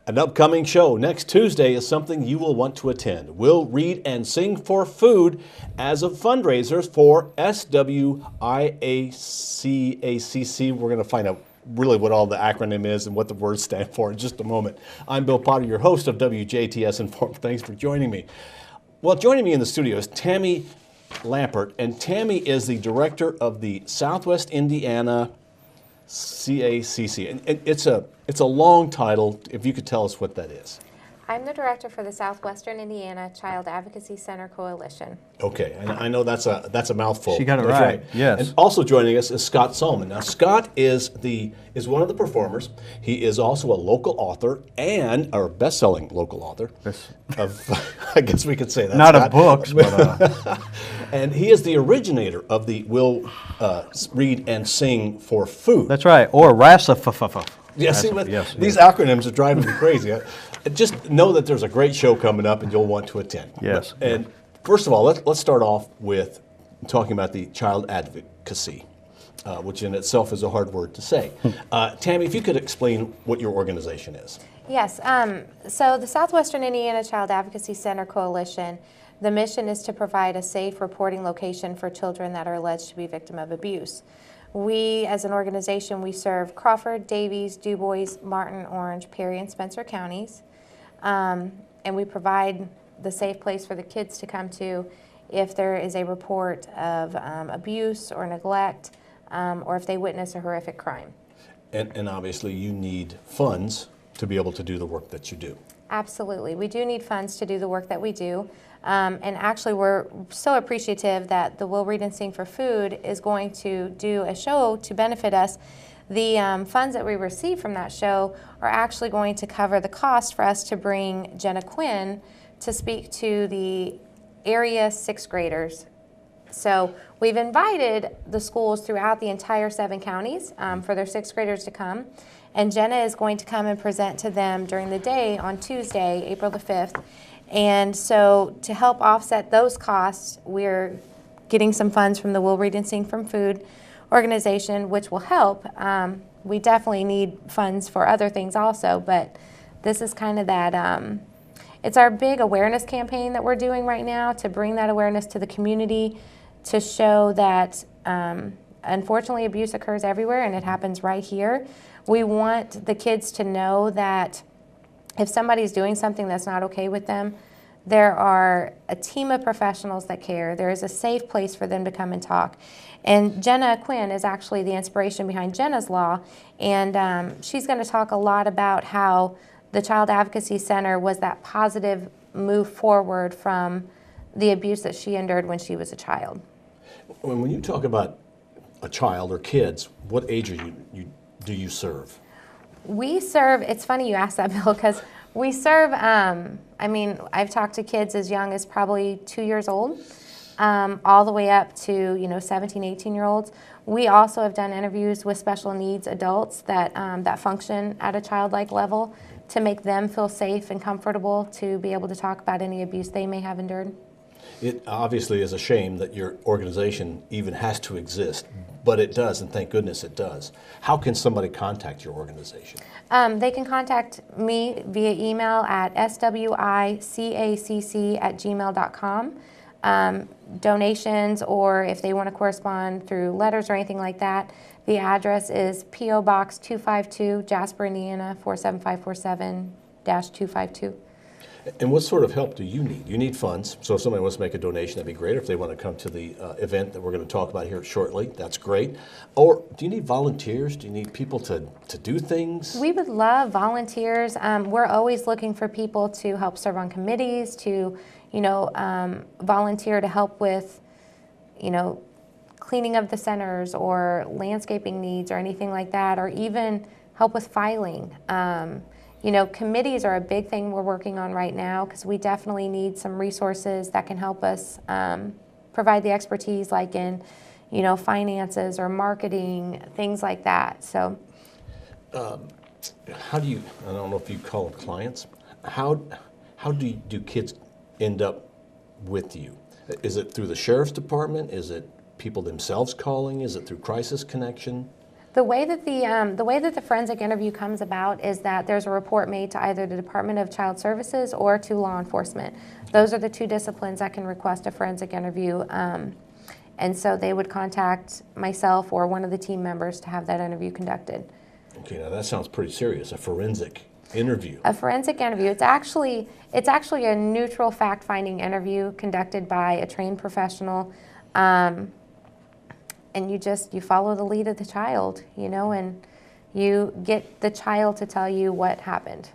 An upcoming show next Tuesday is something you will want to attend. We'll read and sing for food as a fundraiser for S.W.I.C.A.C. We're going to find out really what all the acronym is and what the words stand for in just a moment. I'm Bill Potter, your host of WJTS in.form. Thanks for joining me. Well, joining me in the studio is Tammy Lampert, and Tammy is the director of the Southwest Indiana S.W.I.C.A.C. And it's a long title. If you could tell us what that is. I'm the director for the Southwestern Indiana Child Advocacy Center Coalition. Okay, and I know that's a mouthful. She got it That's right. Yes. And also joining us is Scott Saalman. Now, Scott is one of the performers. He is also a local author or best-selling local author of. I guess we could say that. Not Scott. of books, but. And he is the originator of the We'll Read and Sing for Food. That's right. Or RASA. Yeah, see, yes, these acronyms are driving me crazy. Just know that there's a great show coming up and you'll want to attend. Yes. And first of all, let's start off with talking about the child advocacy, which in itself is a hard word to say. Tammy, if you could explain what your organization is. Yes, so the Southwestern Indiana Child Advocacy Center Coalition, the mission is to provide a safe reporting location for children that are alleged to be victim of abuse. We, as an organization, we serve Crawford, Davies, DuBois, Martin, Orange, Perry, and Spencer counties. And we provide the safe place for the kids to come to if there is a report of abuse or neglect, or if they witness a horrific crime. And obviously you need funds to be able to do the work that you do. Absolutely. We do need funds to do the work that we do. And actually, we're so appreciative that the We'll Read and Sing for Food is going to do a show to benefit us. The funds that we receive from that show are actually going to cover the cost for us to bring Jenna Quinn to speak to the area 6th graders. So we've invited the schools throughout the entire 7 counties for their 6th graders to come. And Jenna is going to come and present to them during the day on Tuesday, April the 5th. And so to help offset those costs, we're getting some funds from the We'll Read and Sing from Food organization, which will help. We definitely need funds for other things also, but this is kind of that, it's our big awareness campaign that we're doing right now to bring that awareness to the community, to show that unfortunately abuse occurs everywhere and it happens right here. We want the kids to know that if somebody's doing something that's not okay with them, there are a team of professionals that care. There is a safe place for them to come and talk. And Jenna Quinn is actually the inspiration behind Jenna's Law, and she's going to talk a lot about how the Child Advocacy Center was that positive move forward from the abuse that she endured when she was a child. When you talk about a child or kids, what age do you serve? We serve, it's funny you asked that, Bill, because we serve, I mean, I've talked to kids as young as probably 2 years old, all the way up to, 17, 18-year-olds. We also have done interviews with special needs adults that function at a childlike level to make them feel safe and comfortable to be able to talk about any abuse they may have endured. It obviously is a shame that your organization even has to exist, but it does, and thank goodness it does. How can somebody contact your organization? They can contact me via email at SWICACC@gmail.com. Donations, or if they want to correspond through letters or anything like that, the address is P.O. Box 252, Jasper, Indiana 47547-252. And what sort of help do you need? You need funds, so if somebody wants to make a donation, that'd be great. If they want to come to the event that we're going to talk about here shortly, that's great. Or do you need volunteers? Do you need people to do things? We would love volunteers. We're always looking for people to help serve on committees, to volunteer to help with, cleaning of the centers or landscaping needs or anything like that, or even help with filing. Committees are a big thing we're working on right now because we definitely need some resources that can help us provide the expertise like in, finances or marketing, things like that. So, how do you, I don't know if you call them clients, how do kids end up with you? Is it through the sheriff's department? Is it people themselves calling? Is it through Crisis Connection? The way that the forensic interview comes about is that there's a report made to either the Department of Child Services or to law enforcement. Those are the two disciplines that can request a forensic interview. And so they would contact myself or one of the team members to have that interview conducted. Okay, now that sounds pretty serious, a forensic interview. A forensic interview, it's actually a neutral fact-finding interview conducted by a trained professional. And you follow the lead of the child, and you get the child to tell you what happened.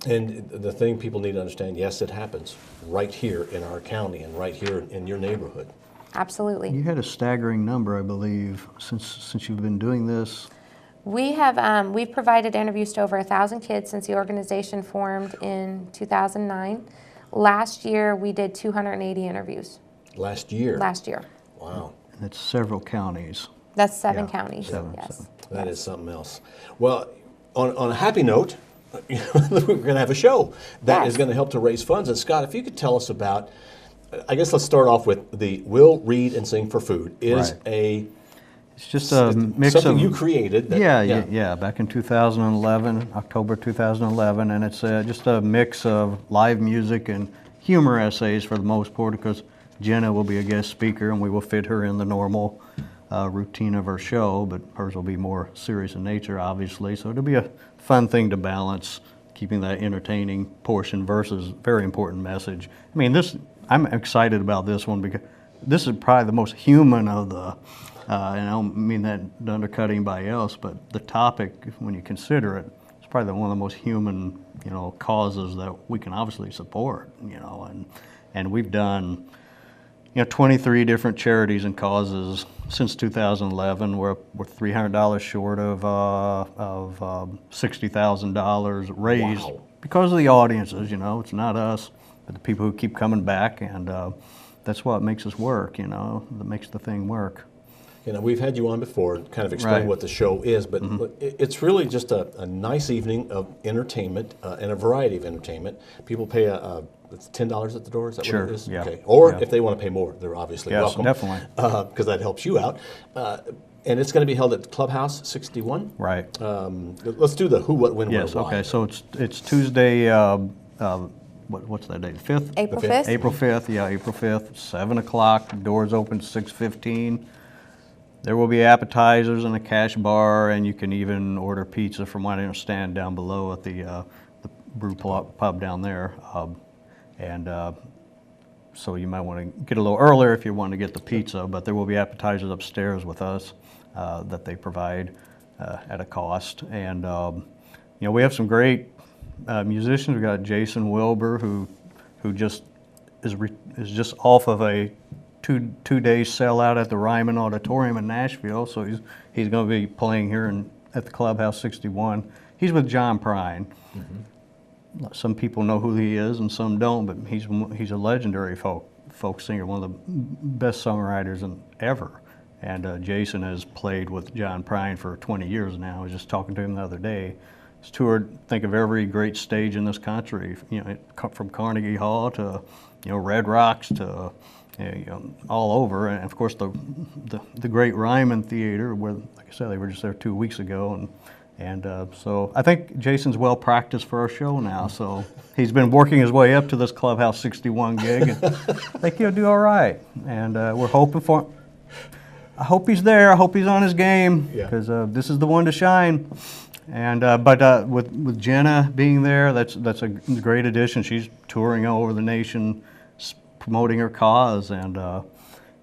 And the thing people need to understand, yes, it happens right here in our county and right here in your neighborhood. Absolutely. You had a staggering number, I believe, since you've been doing this. We've provided interviews to over 1,000 kids since the organization formed in 2009. Last year, we did 280 interviews. Last year? Last year. Wow. And it's several counties. That's 7 counties. Seven. That is something else. Well, on a happy note, we're going to have a show that is going to help to raise funds. And Scott, if you could tell us about, I guess let's start off with the We'll Read and Sing for Food. It's just a mix something of you created. Back in 2011, October 2011, and it's just a mix of live music and humor essays for the most part, because Jenna will be a guest speaker and we will fit her in the normal routine of our show, but hers will be more serious in nature, obviously. So it'll be a fun thing to balance, keeping that entertaining portion versus very important message. I mean, I'm excited about this one because this is probably the most human of the, and I don't mean that to undercut anybody else, but the topic, when you consider it, it's probably one of the most human, causes that we can obviously support, and we've done 23 different charities and causes since 2011. We're $300 short of $60,000 raised because of the audiences. It's not us, but the people who keep coming back, and that's what makes us work. That makes the thing work. We've had you on before and kind of explain what the show is, but it's really just a nice evening of entertainment and a variety of entertainment. People pay it's $10 at the door, is that what it is? Yeah. Okay. Or if they want to pay more, they're obviously welcome. Definitely. Because that helps you out. And it's going to be held at Clubhouse 61. Right. Let's do the who, what, when, where, why. Okay. So it's Tuesday, what's that date, 5th? April 5th. April 5th, April 5th, 7 o'clock, doors open 6:15. There will be appetizers and a cash bar, and you can even order pizza from what I understand down below at the brew pub down there. So you might want to get a little earlier if you want to get the pizza, but there will be appetizers upstairs with us that they provide at a cost. And we have some great musicians. We've got Jason Wilbur, who just is just off of a two-day sellout at the Ryman Auditorium in Nashville. So he's going to be playing here at the Clubhouse 61. He's with John Prine. Mm-hmm. Some people know who he is and some don't, but he's a legendary folk singer, one of the best songwriters ever. And Jason has played with John Prine for 20 years now. I was just talking to him the other day. He's toured, think of every great stage in this country, from Carnegie Hall to, Red Rocks to, all over. And of course the great Ryman Theater, where, like I said, they were just there 2 weeks ago. And so I think Jason's well practiced for our show now. So he's been working his way up to this Clubhouse 61 gig, and I think he'll do all right. And we're hoping for. I hope he's there. I hope he's on his game, because this is the one to shine. And but with Jenna being there, that's a great addition. She's touring all over the nation, promoting her cause, and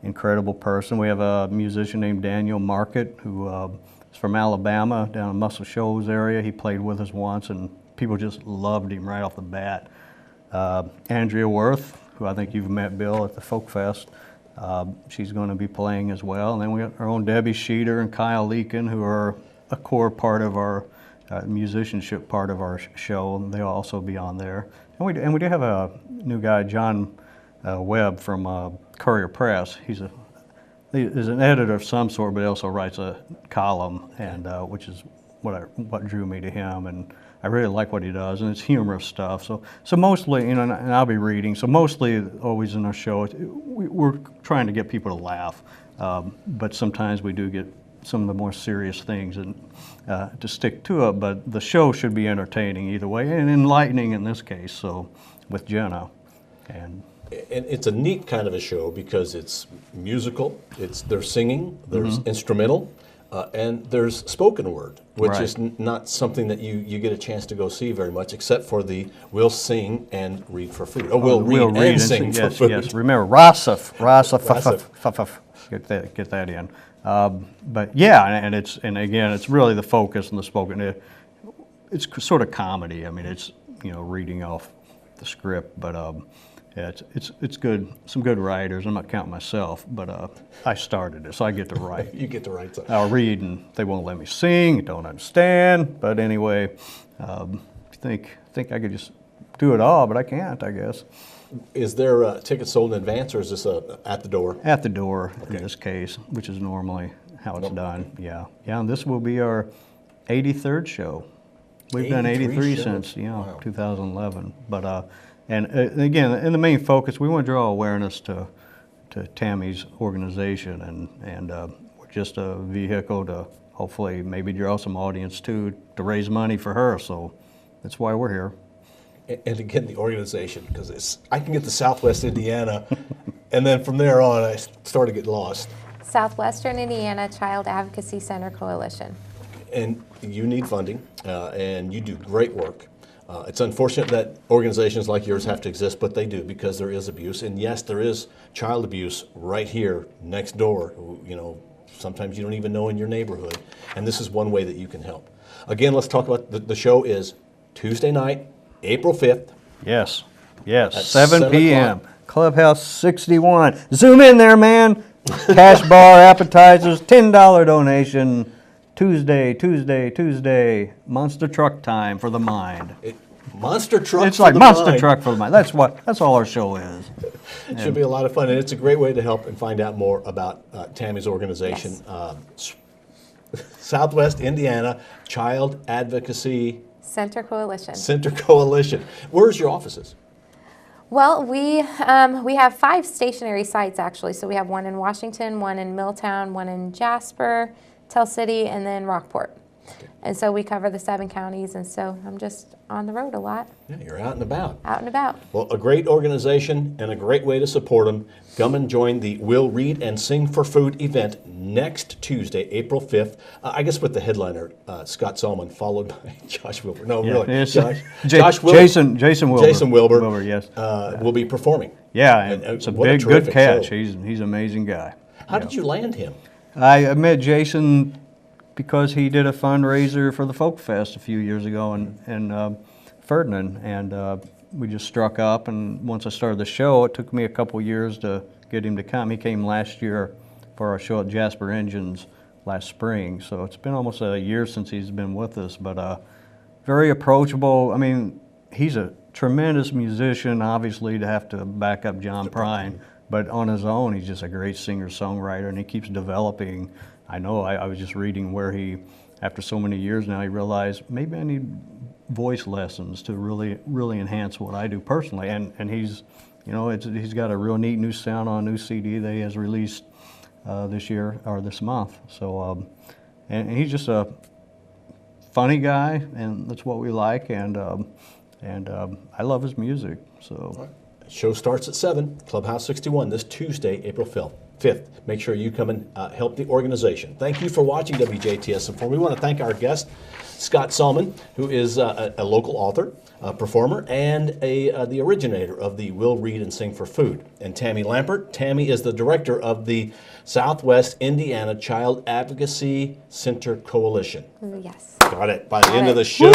incredible person. We have a musician named Daniel Market who. He's from Alabama, down in Muscle Shoals area. He played with us once, and people just loved him right off the bat. Andrea Worth, who I think you've met, Bill, at the Folk Fest, she's going to be playing as well. And then we got our own Debbie Sheeter and Kyle Leakin, who are a core part of our musicianship part of our show, and they'll also be on there. And we do have a new guy, John Webb from Courier Press. He's an editor of some sort, but he also writes a column, and which is what drew me to him. And I really like what he does, and it's humorous stuff. So mostly, and I'll be reading. So mostly, always in our show, we're trying to get people to laugh, but sometimes we do get some of the more serious things and to stick to it. But the show should be entertaining either way and enlightening in this case. So with Jenna, and it's a neat kind of a show because it's musical. There's singing, there's instrumental, and there's spoken word, which Right. is not something that you get a chance to go see very much, except for the We'll Sing and Read for Food. Oh, we'll read and sing for yes, food. yes. Remember, Rasa, Rasaf. get that in. But yeah, and again, it's really the focus on the spoken. It's sort of comedy. I mean, it's reading off the script, but yeah, it's good. Some good writers. I'm not counting myself, but I started it, so I get to write. You get to write something. I'll read, and they won't let me sing. Don't understand. But anyway, think I could just do it all, but I can't, I guess. Is there tickets sold in advance, or is this at the door? At the door Okay. in this case, which is normally how it's done. Yeah, and this will be our 83rd show. We've done 83 shows. since Wow. 2011. But and again, in the main focus, we want to draw awareness to Tammy's organization, and we're just a vehicle to hopefully maybe draw some audience too to raise money for her. So that's why we're here. And again, the organization, because I can get to Southwest Indiana, and then from there on, I start to get lost. Southwestern Indiana Child Advocacy Center Coalition. And you need funding, and you do great work. It's unfortunate that organizations like yours have to exist, but they do because there is abuse. And yes, there is child abuse right here next door. Sometimes you don't even know in your neighborhood. And this is one way that you can help. Again, let's talk about the show is Tuesday night, April 5th. Yes, At 7 7 p.m. o'clock. Clubhouse 61. Zoom in there, man. Cash bar, appetizers, $10 donation. Tuesday. Monster truck time for the mind. Monster truck. It's for like the monster mind. truck for the mind. That's all our show is. It should be a lot of fun, and it's a great way to help and find out more about Tammy's organization, Southwest Indiana Child Advocacy Center Coalition. Center Coalition. Where's your offices? Well, we have 5 stationary sites actually. So we have one in Washington, one in Milltown, one in Jasper, Tell City, and then Rockport. And so we cover the 7 counties, and so I'm just on the road a lot. Yeah, you're out and about. Out and about. Well, a great organization and a great way to support them. Come and join the We'll Read and Sing for Food event next Tuesday, April 5th. I guess with the headliner, Scott Saalman, followed by Josh Wilbur. No, Yeah, really. it's, Josh Wilbur. Jason Wilbur. Jason Wilbur. Yes. Will be performing. Yeah, and it's a what a good terrific catch. show. He's an amazing guy. How did you land him? I met Jason because he did a fundraiser for the Folk Fest a few years ago in Ferdinand, and we just struck up. And once I started the show, it took me a couple years to get him to come. He came last year for our show at Jasper Engines last spring, so it's been almost a year since he's been with us. But very approachable. I mean, he's a tremendous musician, obviously, to have to back up John Prine, but on his own, he's just a great singer-songwriter, and he keeps developing. I know I was just reading where he, after so many years now, he realized maybe I need voice lessons to really enhance what I do personally. And he's, he's got a real neat new sound on a new CD that he has released this year or this month. So, and he's just a funny guy, and that's what we like. And I love his music. So. Show starts at 7, Clubhouse 61, this Tuesday, April 5th. Make sure you come and help the organization. Thank you for watching WJTS in.form. We want to thank our guest, Scott Saalman, who is a local author, performer, and the originator of the We'll Read and Sing for Food. And Tammy Lampert. Tammy is the director of the Southwest Indiana Child Advocacy Center Coalition. Yes. Got it. By the end of the show.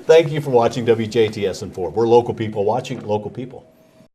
Thank you for watching WJTS in.form. We're local people watching local people.